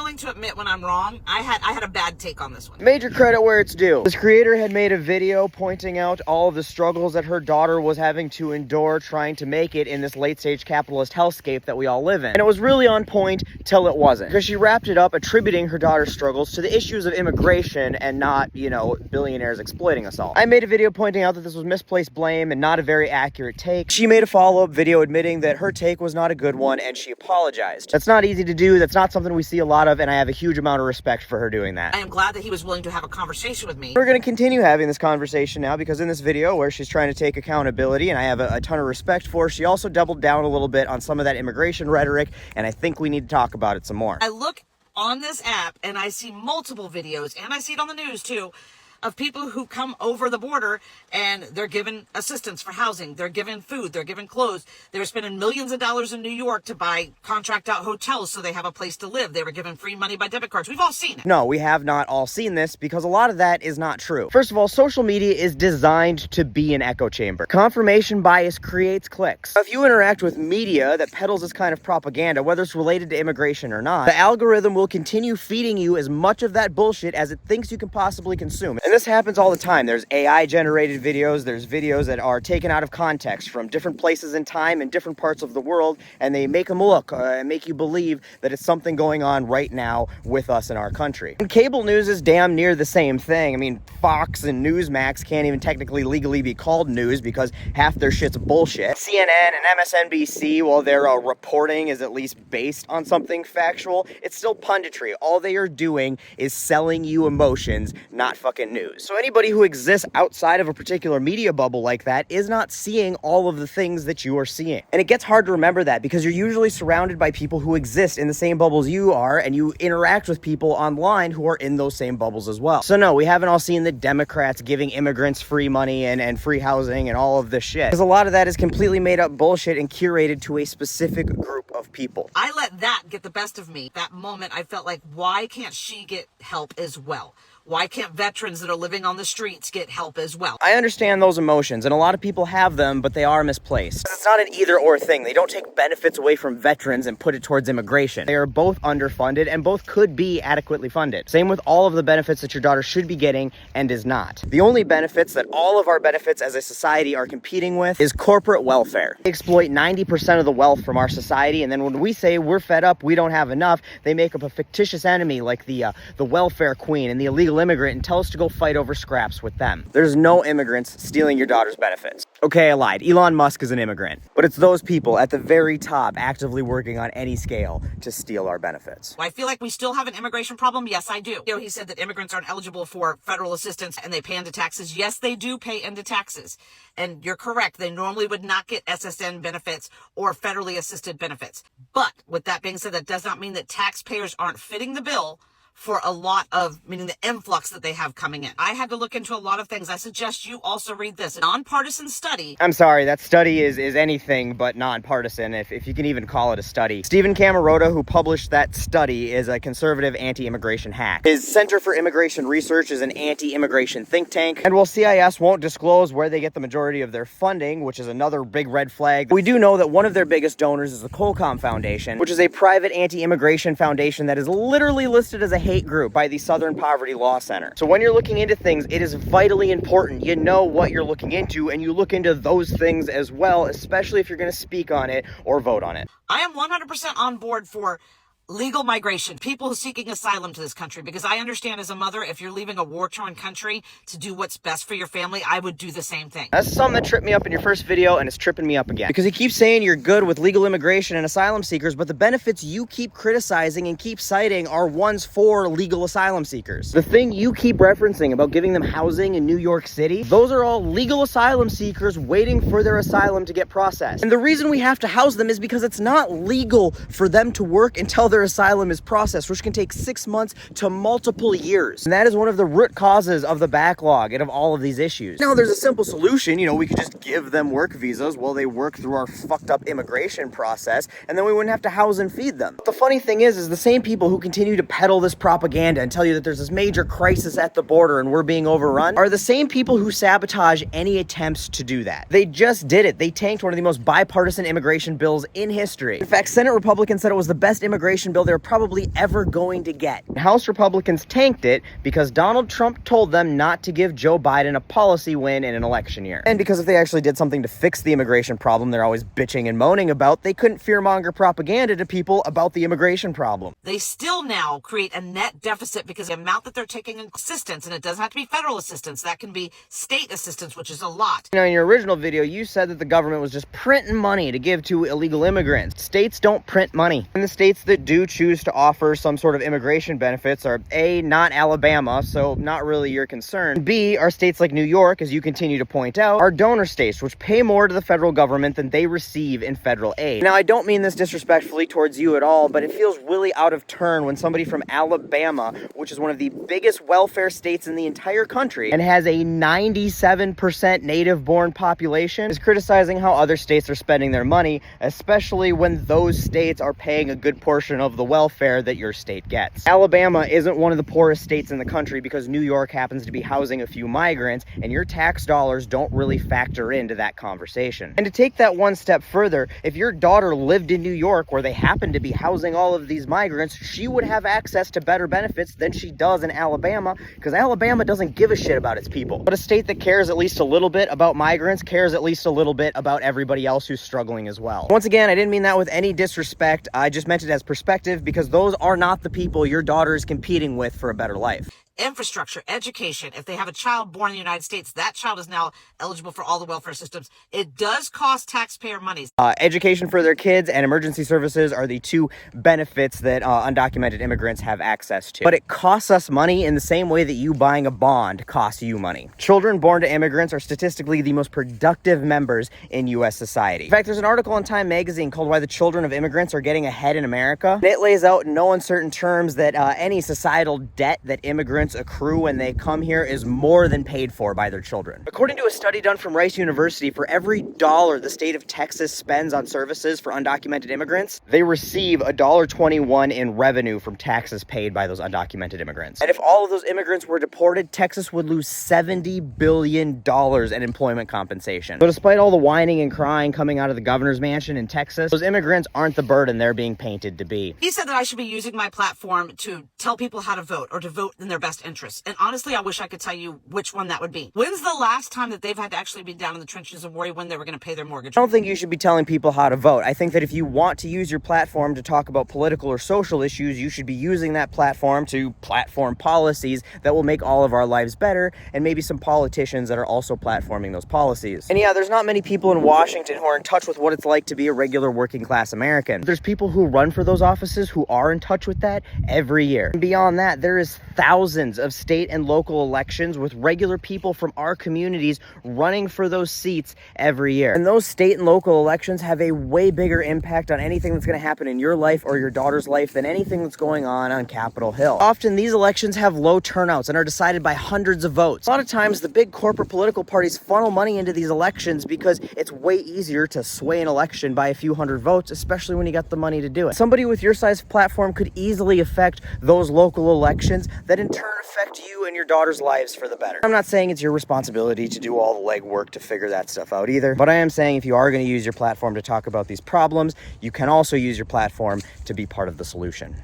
willing to admit when I'm wrong. I had a bad take on this one. Major credit where it's due. This creator had made a video pointing out all of the struggles that her daughter was having to endure trying to make it in this late-stage capitalist hellscape that we all live in. And it was really on point till it wasn't. Because she wrapped it up attributing her daughter's struggles to the issues of immigration and not, you know, billionaires exploiting us all. I made a video pointing out that this was misplaced blame and not a very accurate take. She made a follow-up video admitting that her take was not a good one and she apologized. That's not easy to do. That's not something we see a lot of, and I have a huge amount of respect for her doing that. I am glad that he was willing to have a conversation with me. We're going to continue having this conversation now because in this video where she's trying to take accountability and I have a ton of respect for her, she also doubled down a little bit on some of that immigration rhetoric, and I think we need to talk about it some more. I look on this app and I see multiple videos, and I see it on the news too, of people who come over the border and they're given assistance for housing, they're given food, they're given clothes. They were spending millions of dollars in New York to buy contract out hotels so they have a place to live. They were given free money by debit cards. We've all seen it. No, we have not all seen this because a lot of that is not true. First of all, social media is designed to be an echo chamber. Confirmation bias creates clicks. If you interact with media that peddles this kind of propaganda, whether it's related to immigration or not, the algorithm will continue feeding you as much of that bullshit as it thinks you can possibly consume. And this happens all the time. There's AI generated videos, there's videos that are taken out of context from different places in time and different parts of the world, and they make them look and make you believe that it's something going on right now with us in our country. And cable news is damn near the same thing. I mean, Fox and Newsmax can't even technically legally be called news because half their shit's bullshit. CNN and MSNBC, while their reporting is at least based on something factual, it's still punditry. All they are doing is selling you emotions, not fucking news. So anybody who exists outside of a particular media bubble like that is not seeing all of the things that you are seeing. And it gets hard to remember that because you're usually surrounded by people who exist in the same bubbles you are, and you interact with people online who are in those same bubbles as well. So no, we haven't all seen the Democrats giving immigrants free money and free housing and all of this shit. Because a lot of that is completely made up bullshit and curated to a specific group of people. I let that get the best of me. That moment, I felt like, why can't she get help as well? Why can't veterans that are living on the streets get help as well? I understand those emotions, and a lot of people have them, but they are misplaced. It's not an either-or thing. They don't take benefits away from veterans and put it towards immigration. They are both underfunded, and both could be adequately funded. Same with all of the benefits that your daughter should be getting and is not. The only benefits that all of our benefits as a society are competing with is corporate welfare. They exploit 90% of the wealth from our society, and then when we say we're fed up, we don't have enough, they make up a fictitious enemy like the welfare queen and the illegal immigrant and tell us to go fight over scraps with them. There's no immigrants stealing your daughter's benefits. Okay, I lied. Elon Musk is an immigrant. But it's those people at the very top actively working on any scale to steal our benefits. I feel like we still have an immigration problem. Yes, I do. You know, he said that immigrants aren't eligible for federal assistance and they pay into taxes. Yes, they do pay into taxes. And you're correct. They normally would not get SSN benefits or federally assisted benefits. But with that being said, that does not mean that taxpayers aren't fitting the bill for a lot of, meaning the influx that they have coming in. I had to look into a lot of things. I suggest you also read this. A nonpartisan study. I'm sorry, that study is anything but nonpartisan, if you can even call it a study. Stephen Camarota, who published that study, is a conservative anti-immigration hack. His Center for Immigration Research is an anti-immigration think tank. And while CIS won't disclose where they get the majority of their funding, which is another big red flag, we do know that one of their biggest donors is the Colcom Foundation, which is a private anti-immigration foundation that is literally listed as a hate group by the Southern Poverty Law Center. So when you're looking into things, it is vitally important you know what you're looking into and you look into those things as well, especially if you're going to speak on it or vote on it. I am 100% on board for legal migration, people seeking asylum to this country, because I understand as a mother, if you're leaving a war-torn country to do what's best for your family, I would do the same thing. That's something that tripped me up in your first video, and it's tripping me up again. Because he keeps saying you're good with legal immigration and asylum seekers, but the benefits you keep criticizing and keep citing are ones for legal asylum seekers. The thing you keep referencing about giving them housing in New York City, those are all legal asylum seekers waiting for their asylum to get processed. And the reason we have to house them is because it's not legal for them to work until their asylum is processed, which can take 6 months to multiple years. And that is one of the root causes of the backlog and of all of these issues. Now, there's a simple solution. You know, we could just give them work visas while they work through our fucked up immigration process, and then we wouldn't have to house and feed them. But the funny thing is the same people who continue to peddle this propaganda and tell you that there's this major crisis at the border and we're being overrun are the same people who sabotage any attempts to do that. They just did it. They tanked one of the most bipartisan immigration bills in history. In fact, Senate Republicans said it was the best immigration immigration bill they were probably ever going to get. House Republicans tanked it because Donald Trump told them not to give Joe Biden a policy win in an election year. And because if they actually did something to fix the immigration problem they're always bitching and moaning about, they couldn't fearmonger propaganda to people about the immigration problem. They still now create a net deficit because the amount that they're taking in assistance, and it doesn't have to be federal assistance, that can be state assistance, which is a lot. In your original video, you said that the government was just printing money to give to illegal immigrants. States don't print money. And the states that do choose to offer some sort of immigration benefits are A, not Alabama, so not really your concern. B, are states like New York, as you continue to point out, are donor states, which pay more to the federal government than they receive in federal aid. Now, I don't mean this disrespectfully towards you at all, but it feels really out of turn when somebody from Alabama, which is one of the biggest welfare states in the entire country and has a 97% native-born population, is criticizing how other states are spending their money, especially when those states are paying a good portion of the welfare that your state gets. Alabama isn't one of the poorest states in the country because New York happens to be housing a few migrants, and your tax dollars don't really factor into that conversation. And to take that one step further, if your daughter lived in New York where they happen to be housing all of these migrants, she would have access to better benefits than she does in Alabama, because Alabama doesn't give a shit about its people. But a state that cares at least a little bit about migrants cares at least a little bit about everybody else who's struggling as well. Once again, I didn't mean that with any disrespect. I just meant it as perspective, because those are not the people your daughter is competing with for a better life. Infrastructure, education. If they have a child born in the United States, that child is now eligible for all the welfare systems. It does cost taxpayer money. Education for their kids and emergency services are the two benefits that undocumented immigrants have access to. But it costs us money in the same way that you buying a bond costs you money. Children born to immigrants are statistically the most productive members in U.S. society. In fact, there's an article in Time magazine called Why the Children of Immigrants Are Getting Ahead in America. And it lays out in no uncertain terms that any societal debt that immigrants accrue when they come here is more than paid for by their children. According to a study done from Rice University, for every dollar the state of Texas spends on services for undocumented immigrants, they receive $1.21 in revenue from taxes paid by those undocumented immigrants. And if all of those immigrants were deported, Texas would lose $70 billion in employment compensation. So despite all the whining and crying coming out of the governor's mansion in Texas, those immigrants aren't the burden they're being painted to be. He said that I should be using my platform to tell people how to vote or to vote in their best interests. And honestly, I wish I could tell you which one that would be. When's the last time that they've had to actually be down in the trenches and worry when they were going to pay their mortgage? I don't think you should be telling people how to vote. I think that if you want to use your platform to talk about political or social issues, you should be using that platform to platform policies that will make all of our lives better, and maybe some politicians that are also platforming those policies. And yeah, there's not many people in Washington who are in touch with what it's like to be a regular working class American. There's people who run for those offices who are in touch with that every year. And beyond that, there is thousands of state and local elections with regular people from our communities running for those seats every year. And those state and local elections have a way bigger impact on anything that's going to happen in your life or your daughter's life than anything that's going on Capitol Hill. Often these elections have low turnouts and are decided by hundreds of votes. A lot of times the big corporate political parties funnel money into these elections because it's way easier to sway an election by a few hundred votes, especially when you got the money to do it. Somebody with your size platform could easily affect those local elections that in turn affect you and your daughter's lives for the better. I'm not saying it's your responsibility to do all the legwork to figure that stuff out either, but I am saying if you are going to use your platform to talk about these problems, you can also use your platform to be part of the solution.